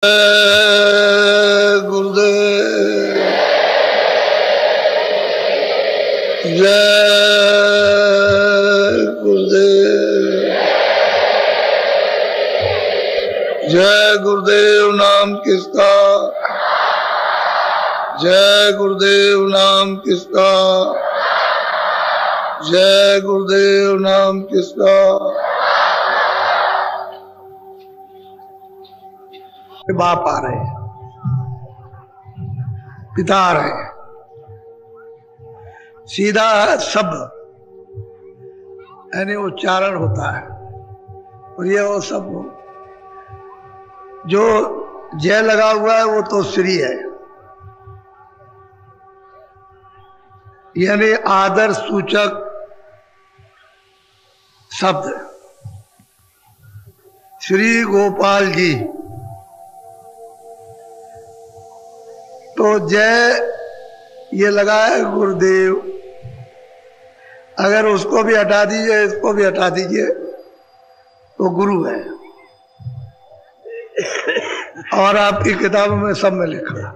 गुरुदेव जय गुरुदेव। जय गुरुदेव नाम किसका, जय गुरुदेव नाम किसका, जय गुरुदेव नाम किसका। बाप आ रहे, पिता आ रहे, सीधा शब्द यानी उच्चारण होता है। और ये वो सब जो जय लगा हुआ है वो तो श्री है, यानी आदर सूचक शब्द। श्री गोपाल जी, तो जय ये लगा है गुरुदेव। अगर उसको भी हटा दीजिए, इसको भी हटा दीजिए तो गुरु है। और आपकी किताबों में सब में लिखा,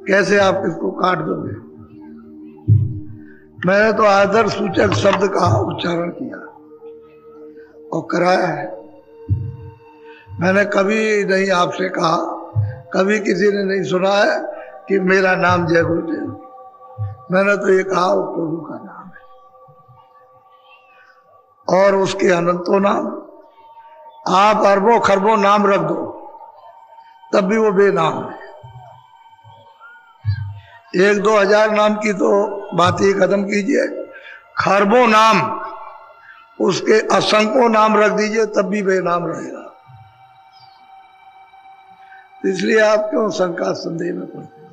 कैसे आप इसको काट दोगे। मैंने तो आदर सूचक शब्द का उच्चारण किया और कराया है। मैंने कभी नहीं आपसे कहा, कभी किसी ने नहीं सुना है कि मेरा नाम जय गुरुदेव। मैंने तो ये कहा वो प्रभु का नाम है और उसके अनंतों नाम। आप अरबों खरबों नाम रख दो तब भी वो बेनाम है। 1-2 हजार नाम की तो बात ही खत्म कीजिए, खरबों नाम, उसके असंख्यों नाम रख दीजिए तब भी बेनाम रहेगा। इसलिए आप क्यों शंका संदेह में पड़ते हैं।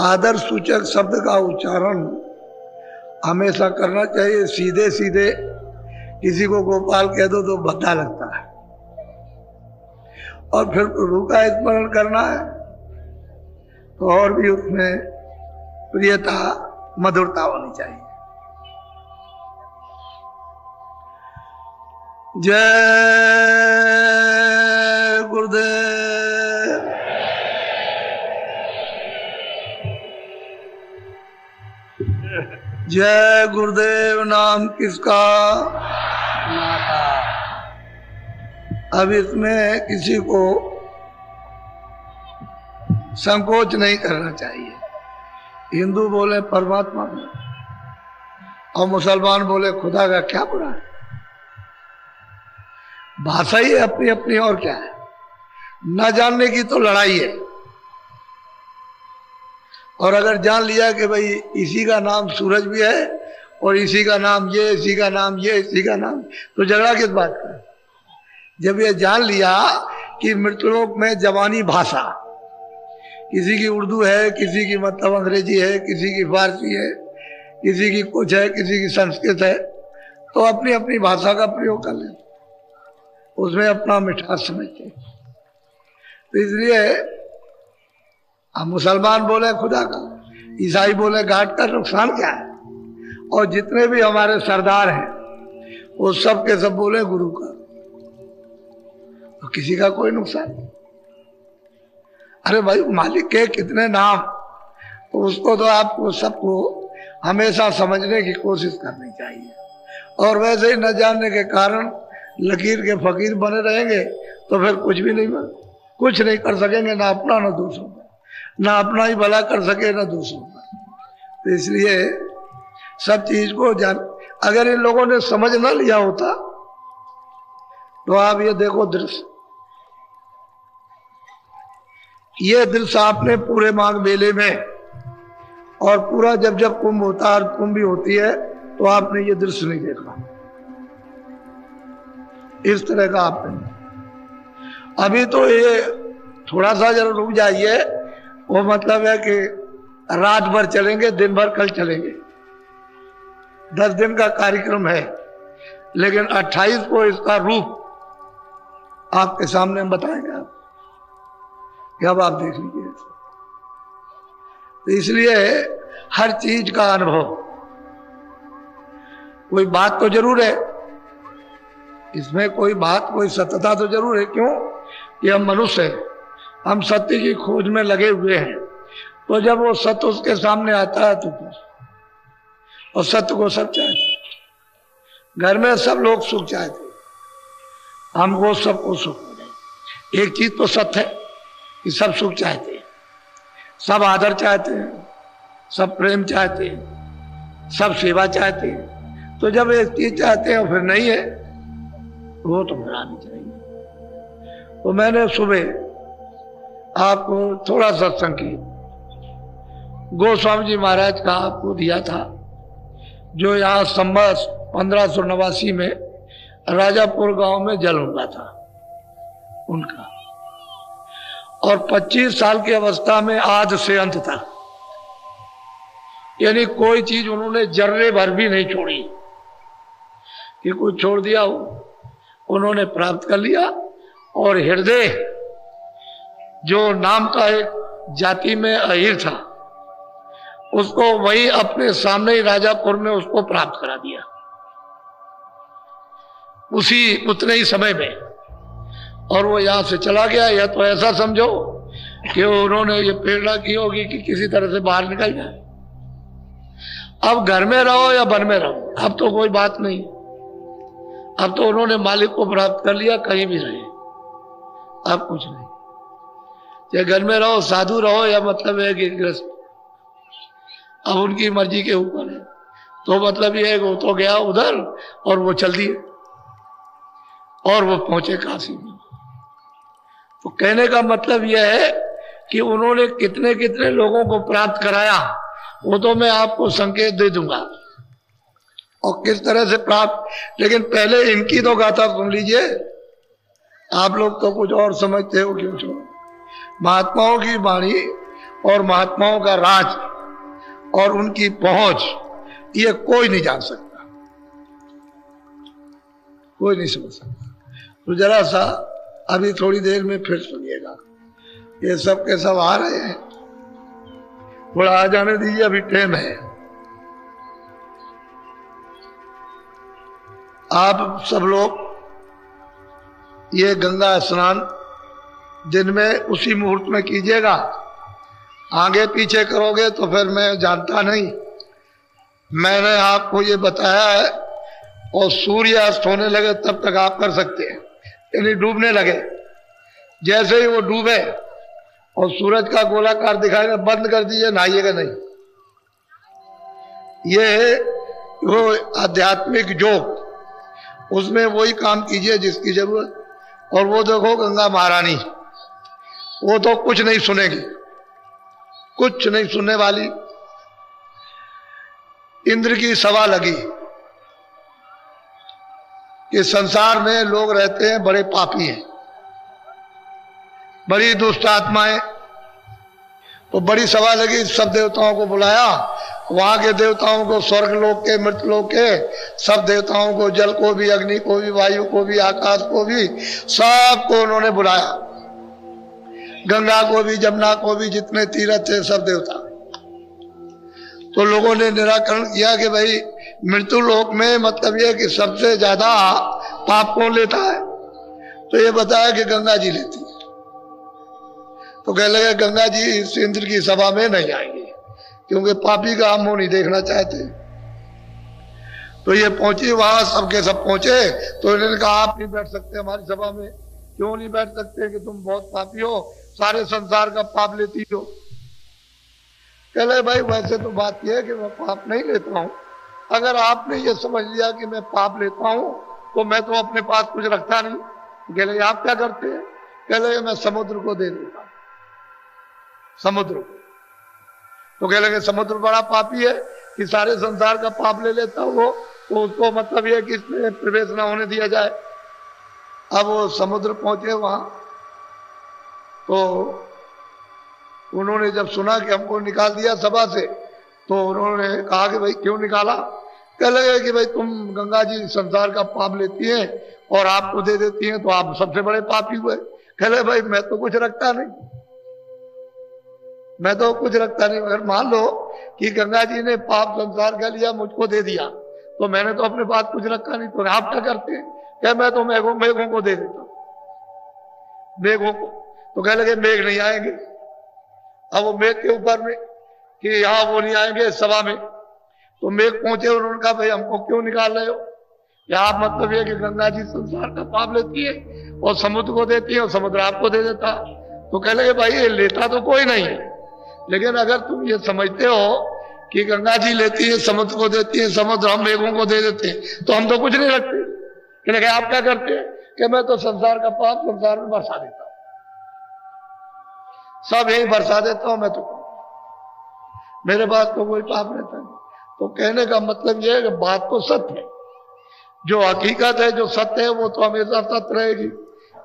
आदर सूचक शब्द का उच्चारण हमेशा करना चाहिए। सीधे सीधे किसी को गोपाल कह दो तो भद्दा लगता है, और फिर प्रभु का स्मरण करना है तो और भी उसमें प्रियता मधुरता होनी चाहिए। जय गुरुदेव। जय गुरुदेव नाम किसका। अब इसमें किसी को संकोच नहीं करना चाहिए। हिंदू बोले परमात्मा में और मुसलमान बोले खुदा का, क्या बुरा है। भाषा ही अपनी अपनी, और क्या है। न जानने की तो लड़ाई है। और अगर जान लिया कि भाई इसी का नाम सूरज भी है और इसी का नाम ये, इसी का नाम ये, इसी का नाम, तो झगड़ा किस बात का। जब ये जान लिया कि मृतलोक में जवानी भाषा, किसी की उर्दू है, किसी की मतलब अंग्रेजी है, किसी की फारसी है, किसी की कुछ है, किसी की संस्कृत है, तो अपनी अपनी भाषा का प्रयोग कर लें, उसमें अपना मिठास समझते। तो इसलिए हम मुसलमान बोले खुदा का, ईसाई बोले घाट का, नुकसान क्या है। और जितने भी हमारे सरदार हैं वो सब के सब बोले गुरु का, तो किसी का कोई नुकसान नहीं। अरे भाई मालिक के कितने नाम, तो उसको तो आपको सबको हमेशा समझने की कोशिश करनी चाहिए। और वैसे ही न जानने के कारण लकीर के फकीर बने रहेंगे तो फिर कुछ भी नहीं कुछ नहीं कर सकेंगे, ना अपना ना दूसरों का, ना अपना ही भला कर सके ना दूसरों का। तो इसलिए सब चीज को जान, अगर इन लोगों ने समझ ना लिया होता तो आप ये देखो दृश्य, ये दृश्य आपने पूरे माघ मेले में और पूरा जब जब कुंभ होता है, कुंभ भी होती है, तो आपने ये दृश्य नहीं देखा इस तरह का आपने। अभी तो ये थोड़ा सा जरा रुक जाइए, वो मतलब है कि रात भर चलेंगे, दिन भर कल चलेंगे। 10 दिन का कार्यक्रम है, लेकिन 28 को इसका रूप आपके सामने हम बताएंगे। आप अब आप देख लीजिए। तो इसलिए हर चीज का अनुभव, कोई बात तो जरूर है इसमें कोई बात, कोई सत्यता तो जरूर है। क्यों कि हम मनुष्य हैं, हम सत्य की खोज में लगे हुए हैं। तो जब वो सत्य उसके सामने आता है तो और सत्य को सब चाहते, घर में सब लोग सुख चाहते, हमको सबको सुख मिले। एक चीज तो सत्य है कि सब सुख चाहते हैं, सब आदर चाहते हैं, सब प्रेम चाहते हैं, सब सेवा चाहते हैं। तो जब एक चीज चाहते हैं फिर नहीं है तो वो तो मिलानी चाहिए। तो मैंने सुबह आपको थोड़ा सत्संग की गोस्वामी जी महाराज का आपको दिया था, जो यहाँ संवत 1589 में राजापुर गांव में जन्म हुआ था उनका, और 25 साल की अवस्था में आद से अंत तक, यानी कोई चीज उन्होंने जर्रे भर भी नहीं छोड़ी कि कुछ छोड़ दिया हो, उन्होंने प्राप्त कर लिया। और हृदय जो नाम का एक जाति में अहीर था, उसको वही अपने सामने ही राजापुर में उसको प्राप्त करा दिया उतने ही समय में, और वो यहां से चला गया। या तो ऐसा समझो कि उन्होंने ये प्रेरणा की होगी कि किसी तरह से बाहर निकल जाए। अब घर में रहो या वन में रहो, अब तो कोई बात नहीं, अब तो उन्होंने मालिक को प्राप्त कर लिया, कहीं भी रहे, अब कुछ नहीं। चाहे घर में रहो, साधु रहो, या मतलब है कि गृहस्थ, अब उनकी मर्जी के ऊपर है। तो मतलब ये है कि वो तो गया उधर और वो चल दिए और वो पहुंचे काशी में। तो कहने का मतलब यह है कि उन्होंने कितने कितने लोगों को प्राप्त कराया, वो तो मैं आपको संकेत दे दूंगा और किस तरह से प्राप्त। लेकिन पहले इनकी तो गाथा सुन लीजिए। आप लोग तो कुछ और समझते हो, क्यों छोड़ो। महात्माओं की वाणी और महात्माओं का राज और उनकी पहुंच, ये कोई नहीं जान सकता, कोई नहीं समझ सकता। तो जरा सा अभी थोड़ी देर में फिर सुनिएगा, ये सब के सब आ रहे हैं, थोड़ा आ जाने दीजिए, अभी टाइम है। आप सब लोग ये गंगा स्नान दिन में उसी मुहूर्त में कीजिएगा। आगे पीछे करोगे तो फिर मैं जानता नहीं। मैंने आपको ये बताया है, और सूर्य अस्त होने लगे तब तक आप कर सकते हैं, यानी डूबने लगे। जैसे ही वो डूबे और सूरज का गोलाकार दिखाई दे, बंद कर दीजिए, नहाइएगा नहीं। ये वो आध्यात्मिक योग, उसमें वही काम कीजिए जिसकी जरूरत। और वो देखो गंगा महारानी, वो तो कुछ नहीं सुनेगी, कुछ नहीं सुनने वाली। इंद्र की सभा लगी कि संसार में लोग रहते हैं बड़े पापी हैं, बड़ी दुष्ट आत्माएं। तो बड़ी सभा लगी, सब देवताओं को बुलाया, वहां के देवताओं को, स्वर्ग लोक के, मृत लोक के सब देवताओं को, जल को भी, अग्नि को भी, वायु को भी, आकाश को भी, सबको उन्होंने बुलाया। गंगा को भी, जमुना को भी, जितने तीर्थ थे सब देवता। तो लोगों ने निराकरण किया कि भाई मृत्यु लोक में मतलब यह कि सबसे ज्यादा पाप कौन लेता है। तो ये बताया कि गंगा जी लेती है। तो कह लगे गंगा जी इस इंद्र की सभा में नहीं आएंगे, क्योंकि पापी का हम मुंह नहीं देखना चाहते। तो ये पहुंची वहां, सबके सब पहुंचे। तो इन्होंने कहा आप नहीं बैठ सकते हमारी सभा में। क्यों नहीं बैठ सकते? कि तुम बहुत पापी हो, सारे संसार का पाप लेती हो। कह लगे भाई वैसे तो बात यह है कि मैं पाप नहीं लेता हूं। अगर आपने ये समझ लिया कि मैं पाप लेता हूं तो मैं तो अपने पास कुछ रखता नहीं। कह लगे आप क्या करते हैं? कह लगे मैं समुद्र को दे देता, समुद्र को। तो कह लगे समुद्र बड़ा पापी है कि सारे संसार का पाप ले लेता वो, तो उसको मतलब यह कि इसमें प्रवेश ना होने दिया जाए। अब वो समुद्र पहुंचे वहां, तो उन्होंने जब सुना कि हमको निकाल दिया सभा से, तो उन्होंने कहा कि भाई क्यों निकाला? कह लगे कि भाई तुम गंगा जी संसार का पाप लेती हैं और आपको दे देती हैं, तो आप सबसे बड़े पापी हुए। कह लगे भाई मैं तो कुछ रखता नहीं, मैं तो कुछ रखता नहीं। अगर मान लो कि गंगा जी ने पाप संसार का लिया, मुझको दे दिया, तो मैंने तो अपने पास कुछ रखा नहीं। तो आप क्या करते हैं? क्या मैं तो मेघों को दे देता हूं, मेघों को। तो कह लगे मेघ नहीं आएंगे। अब वो मेघ के ऊपर में कि यहाँ वो नहीं आएंगे सभा में, तो मेघ पहुंचे और उन्होंने कहा भाई हमको क्यों निकाल रहे हो? यहाँ मतलब ये कि गंगा जी संसार का पाप लेती है और समुद्र को देती है और समुद्र आपको दे देता। तो कह लगे भाई ये लेता तो कोई नहीं है, लेकिन अगर तुम ये समझते हो कि गंगा जी लेती है समुद्र को देती है, समुद्र हम मेघों को दे देते हैं, तो हम तो कुछ नहीं रखते। कह लगे आप क्या करते हैं? कि मैं तो संसार का पाप संसार में बरसा देता हूं, सब यही बरसा देता हूं, मैं तो मेरे पास तो कोई पाप रहता नहीं। तो कहने का मतलब यह है कि बात तो सत्य है, जो हकीकत है, जो सत्य है, वो तो हमेशा सत्य रहेगी।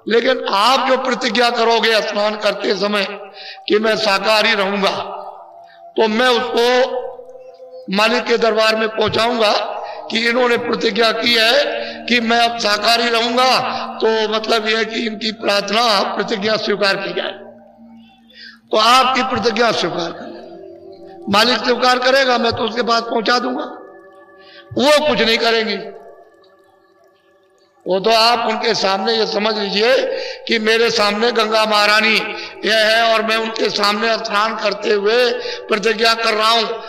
लेकिन आप जो प्रतिज्ञा करोगे स्नान करते समय कि मैं शाकाहारी रहूंगा, तो मैं उसको मालिक के दरबार में पहुंचाऊंगा कि इन्होंने प्रतिज्ञा की है कि मैं अब शाकाहारी रहूंगा, तो मतलब यह है कि इनकी प्रार्थना प्रतिज्ञा स्वीकार की जाए। तो आपकी प्रतिज्ञा स्वीकार करें, मालिक स्वीकार करेगा, मैं तो उसके पास पहुंचा दूंगा। वो कुछ नहीं करेंगी, वो तो आप उनके सामने ये समझ लीजिए कि मेरे सामने गंगा महारानी यह है और मैं उनके सामने स्नान करते हुए प्रतिज्ञा कर रहा हूं